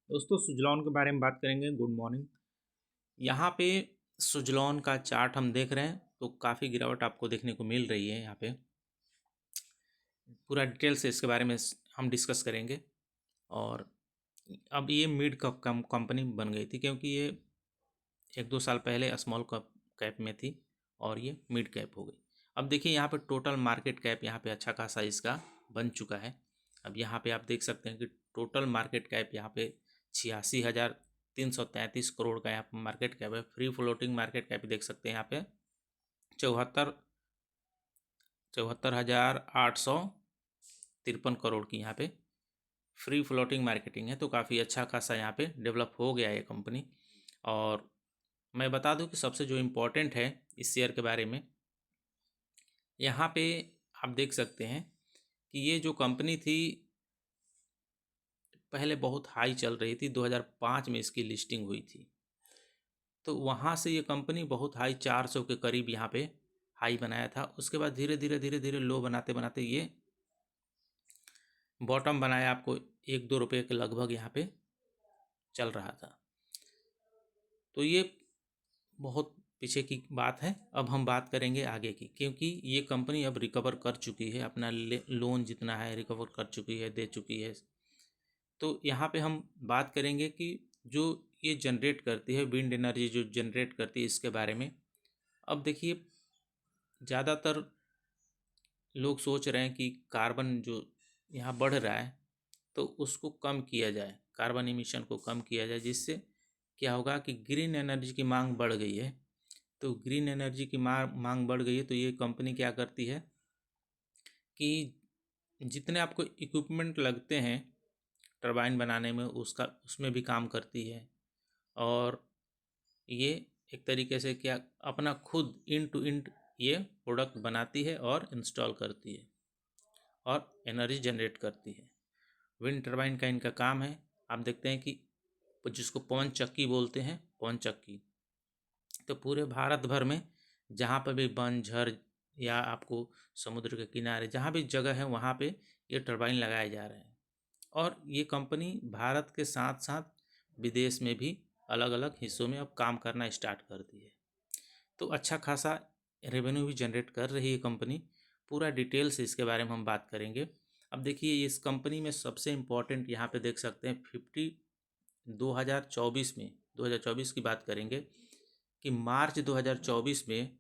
दोस्तों सुजलॉन के बारे में बात करेंगे। Good morning. यहाँ पे सुजलॉन का चार्ट हम देख रहे हैं तो काफ़ी गिरावट आपको देखने को मिल रही है। यहाँ पे पूरा डिटेल से इसके बारे में हम डिस्कस करेंगे। और अब ये मिड कप कंपनी बन गई थी क्योंकि ये 1-2 साल पहले स्मॉल कैप में थी और ये मिड कैप हो गई। अब देखिए यहाँ पे टोटल मार्केट कैप यहाँ पे अच्छा खासा इसका बन चुका है। अब यहाँ पे आप देख सकते हैं कि टोटल मार्केट कैप यहाँ पे 86,333 करोड़ का यहाँ पे मार्केट कैप है। फ्री फ्लोटिंग मार्केट कैप देख सकते हैं यहाँ पे 74,853 करोड़ की यहाँ पे फ्री फ्लोटिंग मार्केटिंग है। तो काफ़ी अच्छा खासा यहाँ पे डेवलप हो गया है ये कंपनी। और मैं बता दूं कि सबसे जो इम्पोर्टेंट है इस शेयर के बारे में, यहाँ पे आप देख सकते हैं कि ये जो कंपनी थी पहले बहुत हाई चल रही थी। 2005 में इसकी लिस्टिंग हुई थी, तो वहाँ से ये कंपनी बहुत हाई 400 के करीब यहाँ पे हाई बनाया था। उसके बाद धीरे धीरे लो बनाते बनाते ये बॉटम बनाया, आपको 1-2 रुपये के लगभग यहाँ पे चल रहा था। तो ये बहुत पीछे की बात है। अब हम बात करेंगे आगे की, क्योंकि ये कंपनी अब रिकवर कर चुकी है, अपना लोन जितना है रिकवर कर चुकी है, दे चुकी है। तो यहाँ पे हम बात करेंगे कि जो ये जनरेट करती है, विंड एनर्जी जो जनरेट करती है, इसके बारे में। अब देखिए ज़्यादातर लोग सोच रहे हैं कि कार्बन जो यहाँ बढ़ रहा है तो उसको कम किया जाए, कार्बन इमिशन को कम किया जाए, जिससे क्या होगा कि ग्रीन एनर्जी की मांग बढ़ गई है। तो ग्रीन एनर्जी की मांग बढ़ गई है तो ये कंपनी क्या करती है कि जितने आपको इक्विपमेंट लगते हैं टरबाइन बनाने में उसमें भी काम करती है। और ये एक तरीके से क्या अपना खुद इन टू इंड ये प्रोडक्ट बनाती है और इंस्टॉल करती है और एनर्जी जनरेट करती है। विंड टरबाइन का इनका काम है। आप देखते हैं कि जिसको पवन चक्की बोलते हैं, पवन चक्की, तो पूरे भारत भर में जहाँ पर भी वन झर या आपको समुद्र के किनारे जहाँ भी जगह है वहाँ पे ये टरबाइन लगाए जा रहे हैं। और ये कंपनी भारत के साथ साथ विदेश में भी अलग अलग हिस्सों में अब काम करना स्टार्ट कर दी है। तो अच्छा खासा रेवेन्यू भी जनरेट कर रही है कंपनी। पूरा डिटेल से इसके बारे में हम बात करेंगे। अब देखिए इस कंपनी में सबसे इम्पोर्टेंट यहाँ पे देख सकते हैं 2024 में, 2024 की बात करेंगे कि मार्च 2024 में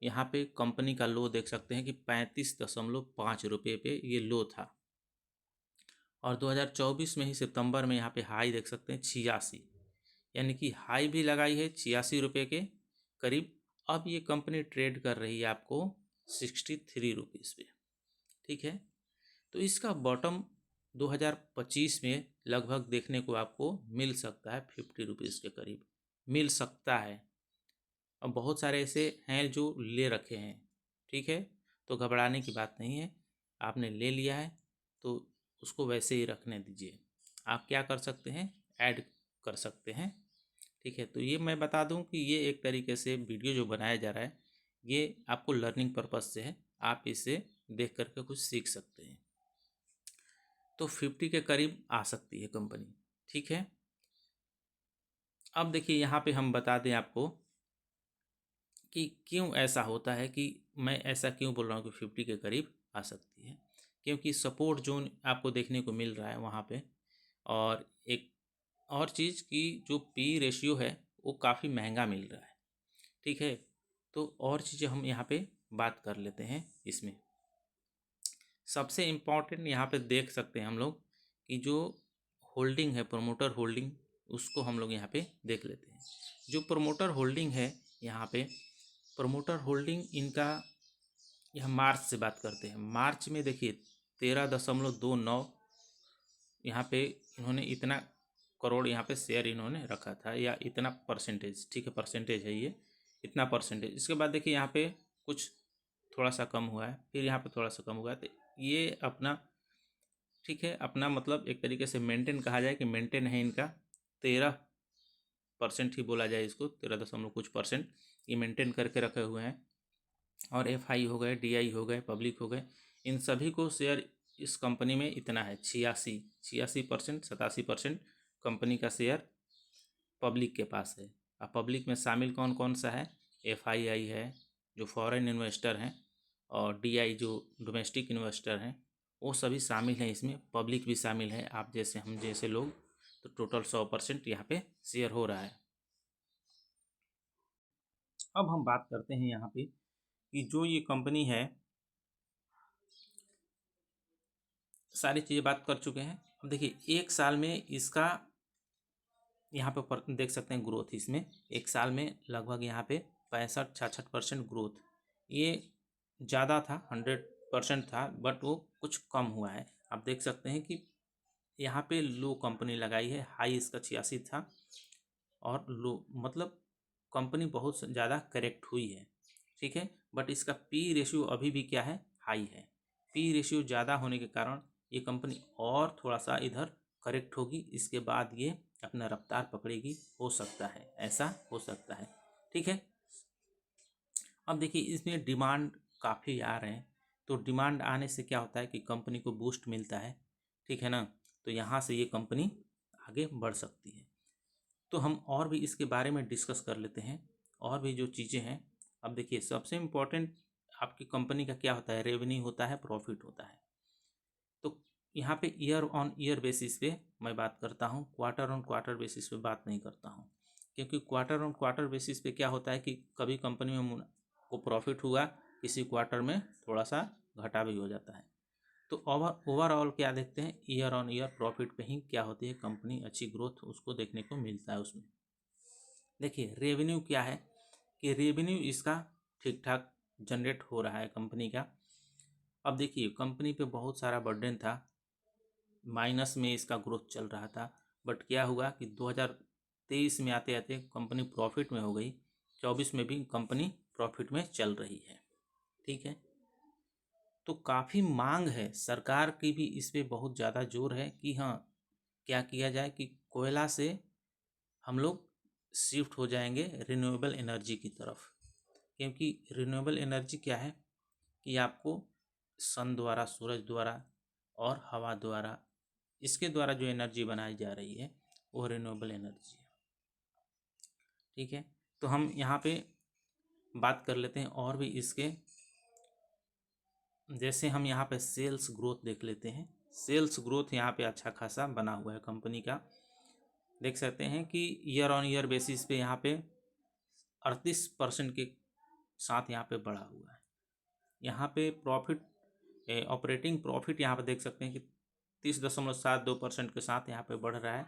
यहाँ पे कंपनी का लो देख सकते हैं कि 35.5 रुपये पे ये लो था। और 2024 में ही सितंबर में यहाँ पे हाई देख सकते हैं 86, यानी कि हाई भी लगाई है 86 रुपये के करीब। अब ये कंपनी ट्रेड कर रही है आपको 63 रुपीज़ पे। ठीक है, तो इसका बॉटम 2025 में लगभग देखने को आपको मिल सकता है 50 रुपीज़ के करीब मिल सकता है। अब बहुत सारे ऐसे हैं जो ले रखे हैं। ठीक है, तो घबराने की बात नहीं है। आपने ले लिया है तो उसको वैसे ही रखने दीजिए। आप क्या कर सकते हैं, ऐड कर सकते हैं। ठीक है, तो ये मैं बता दूं कि ये एक तरीके से वीडियो जो बनाया जा रहा है ये आपको लर्निंग पर्पज़ से है। आप इसे देख करके कुछ सीख सकते हैं। तो 50 के करीब आ सकती है कंपनी। ठीक है, अब देखिए यहाँ पे हम बता दें आपको कि क्यों ऐसा होता है, कि मैं ऐसा क्यों बोल रहा हूँ कि 50 के करीब आ सकती है। क्योंकि सपोर्ट जोन आपको देखने को मिल रहा है वहाँ पे। और एक और चीज़ कि जो पी रेशियो है वो काफ़ी महंगा मिल रहा है। ठीक है, तो और चीज़ें हम यहाँ पे बात कर लेते हैं। इसमें सबसे इम्पॉर्टेंट यहाँ पे देख सकते हैं हम लोग कि जो होल्डिंग है, प्रमोटर होल्डिंग, उसको हम लोग यहाँ पे देख लेते हैं। जो प्रमोटर होल्डिंग है यहाँ पे, प्रमोटर होल्डिंग इनका, यह मार्च से बात करते हैं। मार्च में देखिए 13.29 यहाँ पे इन्होंने इतना करोड़ यहाँ पे शेयर इन्होंने रखा था, या इतना परसेंटेज। ठीक है, परसेंटेज है ये, इतना परसेंटेज। इसके बाद देखिए यहाँ पे कुछ थोड़ा सा कम हुआ है, फिर यहाँ पे थोड़ा सा कम हुआ है। तो ये अपना, ठीक है, अपना मतलब एक तरीके से मेंटेन कहा जाए कि मेंटेन है इनका 13% ही बोला जाए इसको, 13 दशमलव कुछ % ये मेंटेन करके रखे हुए हैं। और FI हो गए, DI हो गए, पब्लिक हो गए, इन सभी को शेयर इस कंपनी में इतना है 86%, 87%, कंपनी का शेयर पब्लिक के पास है। अब पब्लिक में शामिल कौन कौन सा है? FII है जो फॉरेन इन्वेस्टर हैं, और DI जो डोमेस्टिक इन्वेस्टर हैं, वो सभी शामिल हैं इसमें। पब्लिक भी शामिल है, आप जैसे हम जैसे लोग। तो टोटल 100% यहाँ पे शेयर हो रहा है। अब हम बात करते हैं यहाँ पे कि जो ये कंपनी है, सारी चीज़ें बात कर चुके हैं। अब देखिए 1 साल में इसका यहाँ पे देख सकते हैं ग्रोथ। इसमें 1 साल में लगभग यहाँ पे 65-66% ग्रोथ। ये ज़्यादा था, 100% था, बट वो कुछ कम हुआ है। आप देख सकते हैं कि यहाँ पे लो कंपनी लगाई है, हाई इसका 86 था, और लो मतलब कंपनी बहुत ज़्यादा करेक्ट हुई है, ठीक है। बट इसका पी रेशियो अभी भी क्या है? हाई है। पी रेशियो ज़्यादा होने के कारण ये कंपनी और थोड़ा सा इधर करेक्ट होगी, इसके बाद ये अपना रफ्तार पकड़ेगी, हो सकता है, ऐसा हो सकता है, ठीक है। अब देखिए इसमें डिमांड काफ़ी आ रहे हैं, तो डिमांड आने से क्या होता है कि कंपनी को बूस्ट मिलता है, ठीक है ना। तो यहाँ से ये कंपनी आगे बढ़ सकती है। तो हम और भी इसके बारे में डिस्कस कर लेते हैं, और भी जो चीज़ें हैं। अब देखिए सबसे इम्पोर्टेंट आपकी कंपनी का क्या होता है? रेवेन्यू होता है, प्रॉफिट होता है। तो यहाँ पे ईयर ऑन ईयर बेसिस पे मैं बात करता हूँ, क्वार्टर ऑन क्वार्टर बेसिस पे बात नहीं करता हूँ। क्योंकि क्वार्टर ऑन क्वार्टर बेसिस पे क्या होता है कि कभी कंपनी में को प्रॉफिट हुआ, किसी क्वार्टर में थोड़ा सा घाटा भी हो जाता है। तो ओवरऑल क्या देखते हैं? ईयर ऑन ईयर प्रॉफिट पे ही क्या होती है, कंपनी अच्छी ग्रोथ उसको देखने को मिलता है उसमें। देखिए रेवेन्यू क्या है कि रेवेन्यू इसका ठीक ठाक जनरेट हो रहा है कंपनी का। अब देखिए कंपनी पे बहुत सारा बर्डन था, माइनस में इसका ग्रोथ चल रहा था, बट क्या हुआ कि 2023 में आते आते कंपनी प्रॉफिट में हो गई। 24 में भी कंपनी प्रॉफिट में चल रही है, ठीक है। तो काफ़ी मांग है, सरकार की भी इस पे बहुत ज़्यादा जोर है कि हाँ क्या किया जाए कि कोयला से हम लोग शिफ्ट हो जाएंगे रिन्यूएबल एनर्जी की तरफ। क्योंकि रिन्यूएबल एनर्जी क्या है कि आपको सन द्वारा, सूरज द्वारा और हवा द्वारा, इसके द्वारा जो एनर्जी बनाई जा रही है वो रिन्यूएबल एनर्जी है, ठीक है। तो हम यहाँ पे बात कर लेते हैं और भी इसके। जैसे हम यहाँ पे सेल्स ग्रोथ देख लेते हैं। सेल्स ग्रोथ यहाँ पे अच्छा खासा बना हुआ है कंपनी का। देख सकते हैं कि ईयर ऑन ईयर बेसिस पे यहाँ पे 38% के साथ यहाँ पे बढ़ा हुआ है। यहाँ पे प्रॉफिट, ऑपरेटिंग प्रॉफिट यहाँ पे देख सकते हैं कि 30.72% के साथ यहाँ पे बढ़ रहा है।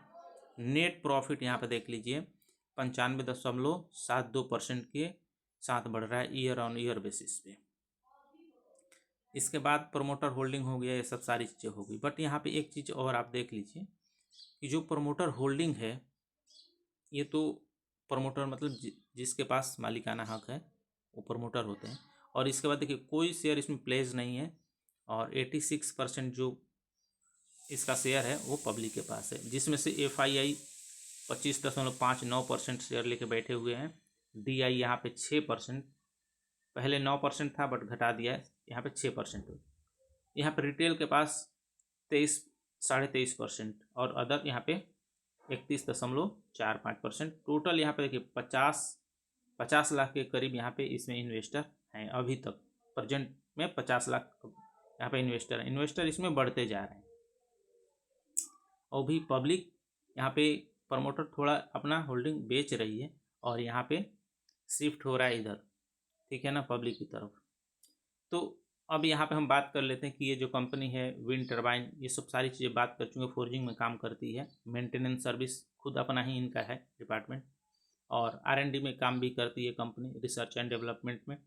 नेट प्रॉफिट यहाँ पे देख लीजिए 95.72% के साथ बढ़ रहा है ईयर ऑन ईयर बेसिस पे। इसके बाद प्रमोटर होल्डिंग हो गया, ये सब सारी चीज़ें हो गई। बट यहाँ पे एक चीज़ और आप देख लीजिए कि जो प्रमोटर होल्डिंग है, ये तो प्रमोटर मतलब जिसके पास मालिकाना हक है वो प्रमोटर होते हैं। और इसके बाद देखिए कोई शेयर इसमें प्लेज नहीं है, और 86% जो इसका शेयर है वो पब्लिक के पास है, जिसमें से FII 25.59% शेयर लेके बैठे हुए हैं। DI यहाँ पे 6%, पहले 9% था बट घटा दिया है, यहाँ पे 6%। यहाँ पे रिटेल के पास 23-23.5%, और अदर यहाँ पे 31.45%। टोटल यहाँ पे देखिए 50 लाख के करीब यहाँ पे इसमें इन्वेस्टर हैं अभी तक। प्रेजेंट में 50 लाख यहाँ पे इन्वेस्टर इसमें बढ़ते जा रहे हैं। और भी पब्लिक यहाँ पे प्रमोटर थोड़ा अपना होल्डिंग बेच रही है, और यहाँ पे शिफ्ट हो रहा है इधर, ठीक है ना, पब्लिक की तरफ। तो अब यहाँ पे हम बात कर लेते हैं कि ये जो कंपनी है विंड टर्बाइन, ये सब सारी चीज़ें बात कर चुके हैं। फोर्जिंग में काम करती है, मेंटेनेंस सर्विस खुद अपना ही इनका है डिपार्टमेंट, और R&D में काम भी करती है कंपनी, रिसर्च एंड डेवलपमेंट में।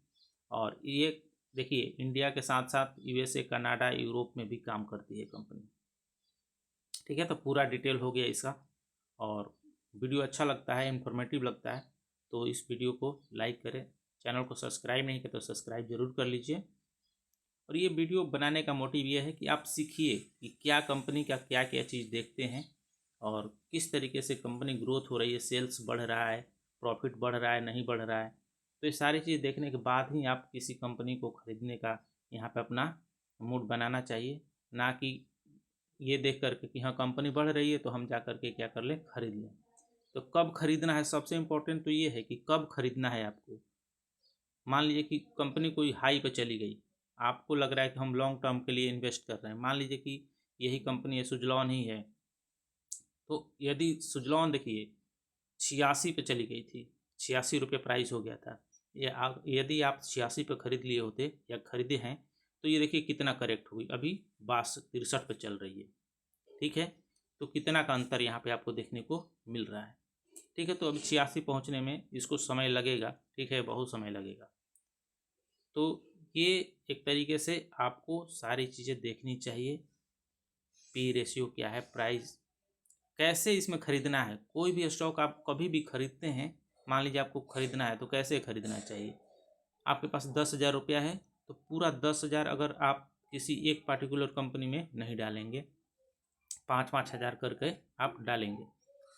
और ये देखिए इंडिया के साथ साथ USA, कनाडा, यूरोप में भी काम करती है कंपनी, ठीक है। तो पूरा डिटेल हो गया इसका। और वीडियो अच्छा लगता है, इन्फॉर्मेटिव लगता है, तो इस वीडियो को लाइक करें। चैनल को सब्सक्राइब नहीं किया तो सब्सक्राइब जरूर कर लीजिए। और ये वीडियो बनाने का मोटिव ये है कि आप सीखिए कि क्या कंपनी का क्या क्या चीज़ देखते हैं, और किस तरीके से कंपनी ग्रोथ हो रही है, सेल्स बढ़ रहा है, प्रॉफिट बढ़ रहा है, नहीं बढ़ रहा है। तो ये सारी चीज़ देखने के बाद ही आप किसी कंपनी को ख़रीदने का यहाँ पे अपना मूड बनाना चाहिए, ना कि ये देख करके कि हाँ कंपनी बढ़ रही है तो हम जा करके क्या कर लें, खरीद लें। तो कब खरीदना है, सबसे इम्पोर्टेंट तो ये है कि कब खरीदना है आपको। मान लीजिए कि कंपनी कोई हाई पे चली गई, आपको लग रहा है कि हम लॉन्ग टर्म के लिए इन्वेस्ट कर रहे हैं। मान लीजिए कि यही कंपनी है, सुजलॉन ही है, तो यदि सुजलॉन देखिए 86 पे चली गई थी, 86 रुपये प्राइस हो गया था, यदि आप 86 पे खरीद लिए होते या खरीदे हैं तो ये देखिए कितना करेक्ट हुई, अभी 62-63 पे चल रही है। ठीक है, तो कितना का अंतर यहाँ पे आपको देखने को मिल रहा है। ठीक है, तो अभी 86 पहुँचने में इसको समय लगेगा। ठीक है, बहुत समय लगेगा। तो ये एक तरीके से आपको सारी चीज़ें देखनी चाहिए। पी रेशियो क्या है, प्राइस कैसे इसमें खरीदना है। कोई भी स्टॉक आप कभी भी खरीदते हैं, मान लीजिए आपको खरीदना है तो कैसे खरीदना चाहिए। आपके पास 10,000 रुपया है तो पूरा 10,000 अगर आप किसी एक पार्टिकुलर कंपनी में नहीं डालेंगे, 5-5 हज़ार करके आप डालेंगे,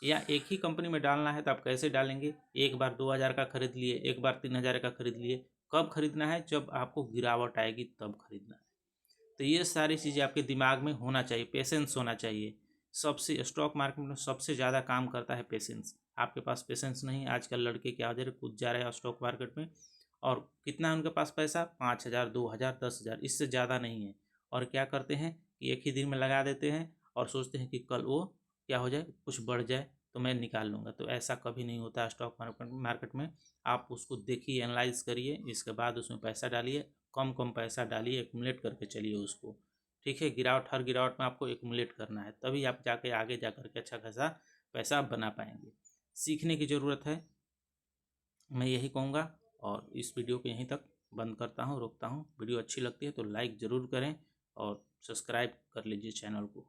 या एक ही कंपनी में डालना है तो आप कैसे डालेंगे। एक बार 2,000 का खरीद लिए, एक बार 3,000 का खरीद लिए। कब खरीदना है, जब आपको गिरावट आएगी तब खरीदना है। तो ये सारी चीज़ें आपके दिमाग में होना चाहिए, पेशेंस होना चाहिए। सबसे स्टॉक मार्केट में सबसे ज़्यादा काम करता है पेशेंस। आपके पास पेशेंस नहीं, आजकल लड़के क्या हो जा रहे, कूद जा रहे हैं स्टॉक मार्केट में, और कितना है उनके पास पैसा, 5,000, 2,000, 10,000, इससे ज़्यादा नहीं है। और क्या करते हैं कि एक ही दिन में लगा देते हैं और सोचते हैं कि कल वो क्या हो जाए, कुछ बढ़ जाए तो मैं निकाल लूँगा। तो ऐसा कभी नहीं होता है स्टॉक मार्केट में। आप उसको देखिए, एनालाइज करिए, इसके बाद उसमें पैसा डालिए, कम कम पैसा डालिए, एक्यूमुलेट करके चलिए उसको। ठीक है, हर गिरावट में आपको एक्यूमुलेट करना है, तभी आप जाके आगे जा करके अच्छा खासा पैसा बना पाएंगे। सीखने की ज़रूरत है, मैं यही कहूँगा। और इस वीडियो को यहीं तक बंद करता हूँ, रोकता हूँ। वीडियो अच्छी लगती है तो लाइक ज़रूर करें और सब्सक्राइब कर लीजिए चैनल को।